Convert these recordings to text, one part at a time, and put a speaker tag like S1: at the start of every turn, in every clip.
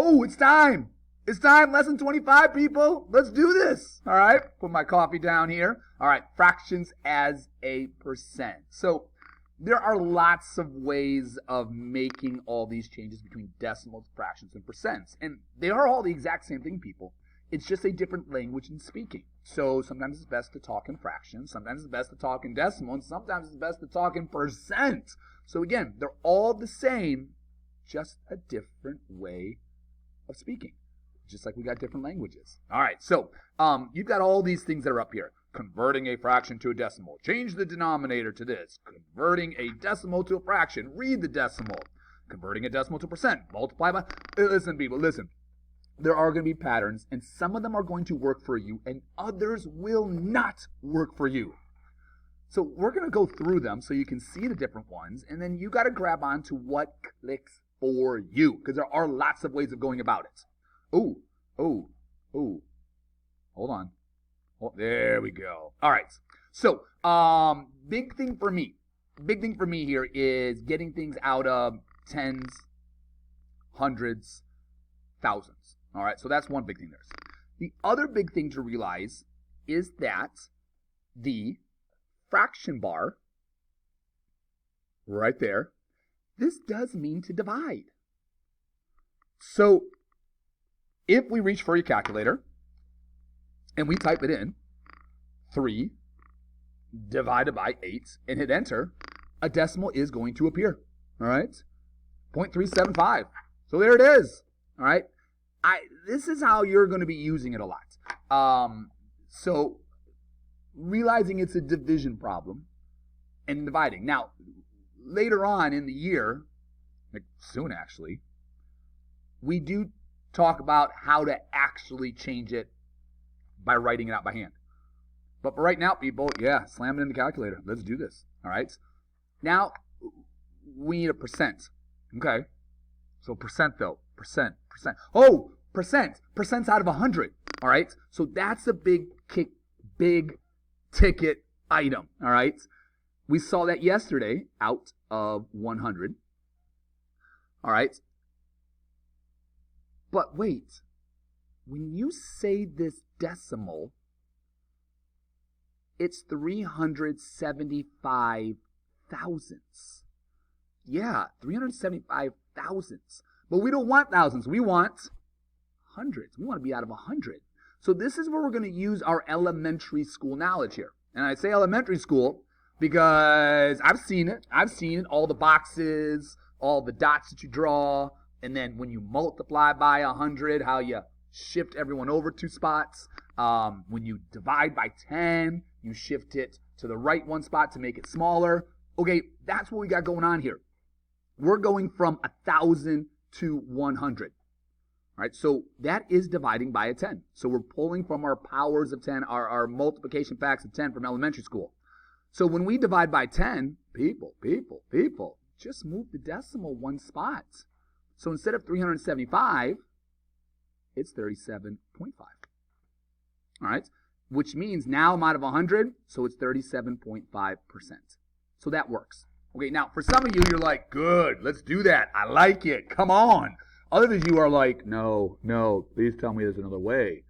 S1: Oh, it's time. It's time. Lesson 25, people. Let's do this. All right. Put my coffee down here. All right. Fractions as a percent. So there are lots of ways of making all these changes between decimals, fractions, and percents. And they are all the exact same thing, people. It's just a different language in speaking. So sometimes it's best to talk in fractions. Sometimes it's best to talk in decimal. And sometimes it's best to talk in percent. So again, they're all the same, just a different way of speaking. Just like we got different languages. All right, so you've got all these things that are up here. Converting a fraction to a decimal. Change the denominator to this. Converting a decimal to a fraction. Read the decimal. Converting a decimal to a percent. Multiply by... Listen, people, listen. There are going to be patterns, and some of them are going to work for you, and others will not work for you. So we're going to go through them so you can see the different ones, and then you got to grab on to what clicks for you, because there are lots of ways of going about it. Oh. Hold on. Oh, there we go. All right. So, big thing for me here is getting things out of tens, hundreds, thousands. All right. So that's one big thing there. The other big thing to realize is that the fraction bar right there, this does mean to divide. So if we reach for your calculator and we type it in, 3 divided by 8, and hit enter, a decimal is going to appear. All right? 0.375. So there it is. All right? This is how you're going to be using it a lot. So realizing it's a division problem and dividing. Now, later on in the year, like soon actually, we do talk about how to actually change it by writing it out by hand. But for right now, people, yeah, slam it in the calculator. Let's do this. All right? Now, we need a percent. Okay? So percent, though. Percent. Oh, percent. Percent's out of 100. All right? So that's a big ticket item. All right? We saw that yesterday out of 100. All right? But wait, when you say this decimal, it's 375 thousandths. Yeah, 375 thousandths. But we don't want thousands. We want hundreds. We want to be out of 100. So this is where we're going to use our elementary school knowledge here. And I say elementary school because I've seen it. All the boxes, all the dots that you draw. And then when you multiply by 100, how you shift everyone over 2 spots. When you divide by 10, you shift it to the right 1 spot to make it smaller. Okay, that's what we got going on here. We're going from 1,000 to 100. All right, so that is dividing by a 10. So we're pulling from our powers of 10, our multiplication facts of 10 from elementary school. So when we divide by 10, people, just move the decimal 1 spot. So instead of 375, it's 37.5. All right? Which means now I'm out of 100, so it's 37.5%. So that works. Okay, now for some of you, you're like, good, let's do that. I like it. Come on. Others of you are like, no, please tell me there's another way.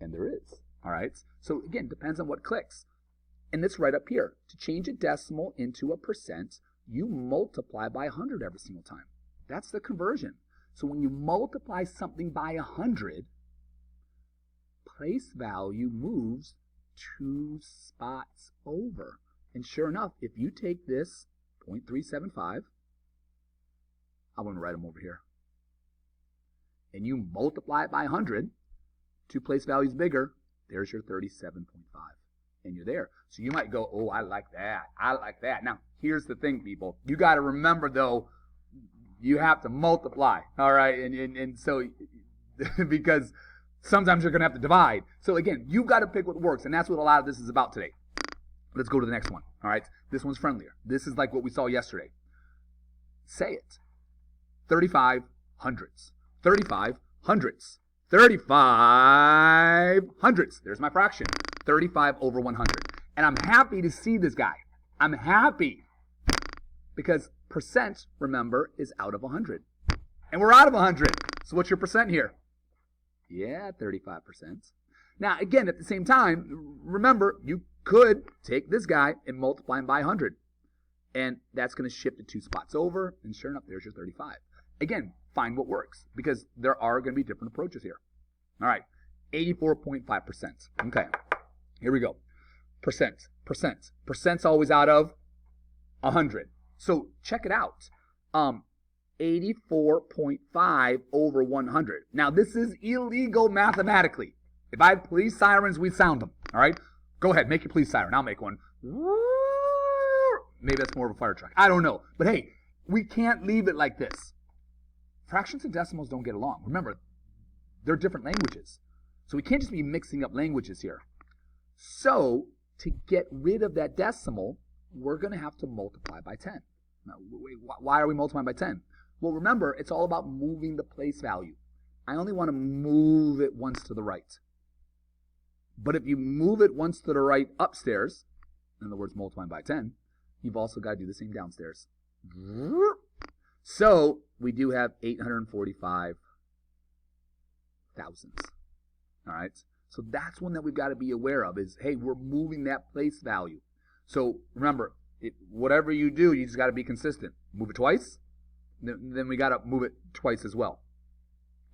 S1: And there is. All right? So again, depends on what clicks. And it's right up here. To change a decimal into a percent, you multiply by 100 every single time. That's the conversion. So when you multiply something by 100, place value moves 2 spots over. And sure enough, if you take this 0.375, I'm going to write them over here, and you multiply it by 100, 2 place values bigger, there's your 37.5. And you're there. So you might go, oh, I like that. Now, here's the thing, people. You got to remember, though, you have to multiply, all right? And so, because sometimes you're going to have to divide. So again, you've got to pick what works, and that's what a lot of this is about today. Let's go to the next one, all right? This one's friendlier. This is like what we saw yesterday. Say it. 35 hundredths. 35 hundredths. 35 hundredths. There's my fraction. 35 over 100. And I'm happy to see this guy. I'm happy. Because percent, remember, is out of 100. And we're out of 100. So what's your percent here? Yeah, 35%. Now, again, at the same time, remember, you could take this guy and multiply him by 100. And that's going to shift it 2 spots over, and sure enough, there's your 35. Again, find what works, because there are going to be different approaches here. All right, 84.5%. Okay, here we go. Percent. Percent's always out of 100. So check it out. 84.5 over 100. Now, this is illegal mathematically. If I had police sirens, we'd sound them. All right? Go ahead, make your police siren. I'll make one. Maybe that's more of a fire truck. I don't know. But hey, we can't leave it like this. Fractions and decimals don't get along. Remember, they're different languages. So we can't just be mixing up languages here. So, to get rid of that decimal, we're going to have to multiply by 10. Now, why are we multiplying by 10? Well, remember, it's all about moving the place value. I only want to move it once to the right. But if you move it once to the right upstairs, in other words, multiplying by 10, you've also got to do the same downstairs. So, we do have 845 thousandths. All right? So that's one that we've got to be aware of is, hey, we're moving that place value. So remember, whatever you do, you just got to be consistent. Move it twice, then we got to move it twice as well.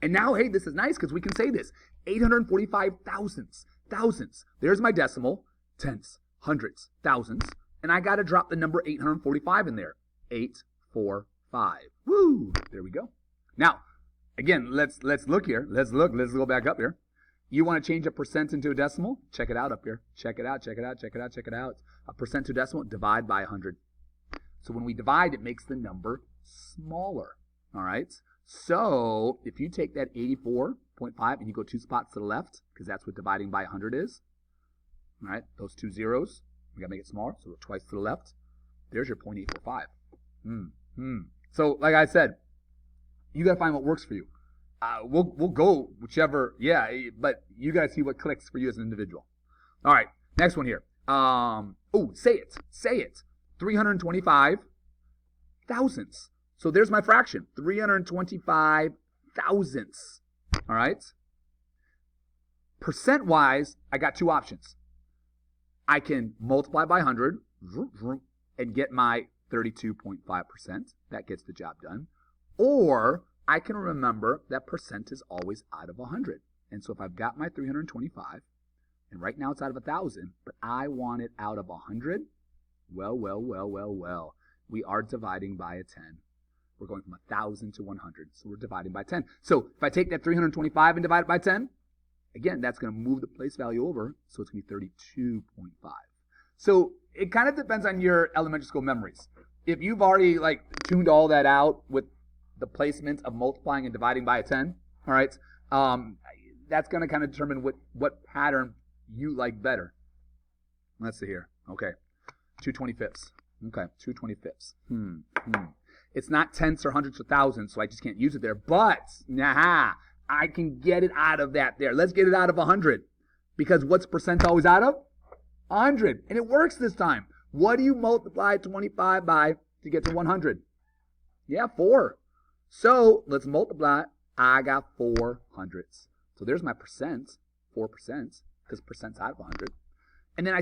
S1: And now, hey, this is nice because we can say this. 845 thousandths. There's my decimal. Tenths, hundredths, thousandths. And I got to drop the number 845 in there. 845. Woo! There we go. Now, again, let's look here. Let's go back up here. You want to change a percent into a decimal? Check it out up here. Check it out. A percent to decimal, divide by 100. So when we divide, it makes the number smaller. All right? So if you take that 84.5 and you go 2 spots to the left, because that's what dividing by 100 is. All right? Those 2 zeros, we got to make it smaller, so we're twice to the left. There's your 0.845. So like I said, you got to find what works for you. We'll go whichever, but you got to see what clicks for you as an individual. All right, next one here. Say it. 325 thousandths. So there's my fraction, 325 thousandths. All right? Percent-wise, I got 2 options. I can multiply by 100 and get my 32.5%. That gets the job done. Or I can remember that percent is always out of 100. And so if I've got my 325, and right now it's out of 1,000, but I want it out of 100, well. We are dividing by a 10. We're going from 1,000 to 100, so we're dividing by 10. So if I take that 325 and divide it by 10, again, that's going to move the place value over, so it's going to be 32.5. So it kind of depends on your elementary school memories. If you've already tuned all that out with the placement of multiplying and dividing by a 10, all right, that's going to kind of determine what pattern you like better. Let's see here. Okay, 2/25. Okay, 2/25. It's not tenths or hundredths or thousands, so I just can't use it there. But, I can get it out of that there. Let's get it out of 100. Because what's percent always out of? 100. And it works this time. What do you multiply 25 by to get to 100? Yeah, 4. So, let's multiply. I got 4 hundredths. So there's my percent, 4%, because percent's out of 100. And then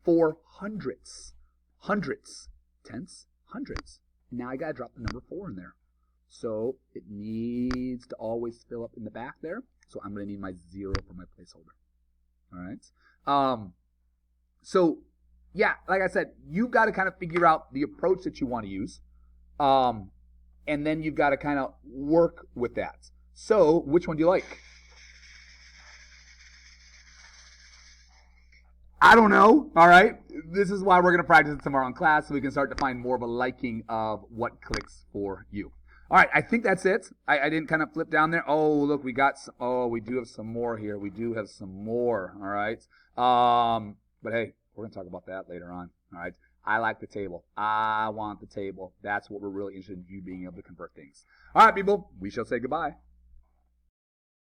S1: 4 hundredths. Hundredths. Tenths, hundredths. Now I got to drop the number 4 in there. So it needs to always fill up in the back there. So I'm going to need my 0 for my placeholder. All right. So, yeah, like I said, you've got to kind of figure out the approach that you want to use. And then you've got to kind of work with that. So, which one do you like? I don't know. All right. This is why we're going to practice it tomorrow in class so we can start to find more of a liking of what clicks for you. All right. I think that's it. I didn't kind of flip down there. Oh, look, we got some. Oh, we do have some more here. We do have some more. All right. But hey, we're going to talk about that later on. All right. I like the table. I want the table. That's what we're really interested in, you being able to convert things. All right, people. We shall say goodbye.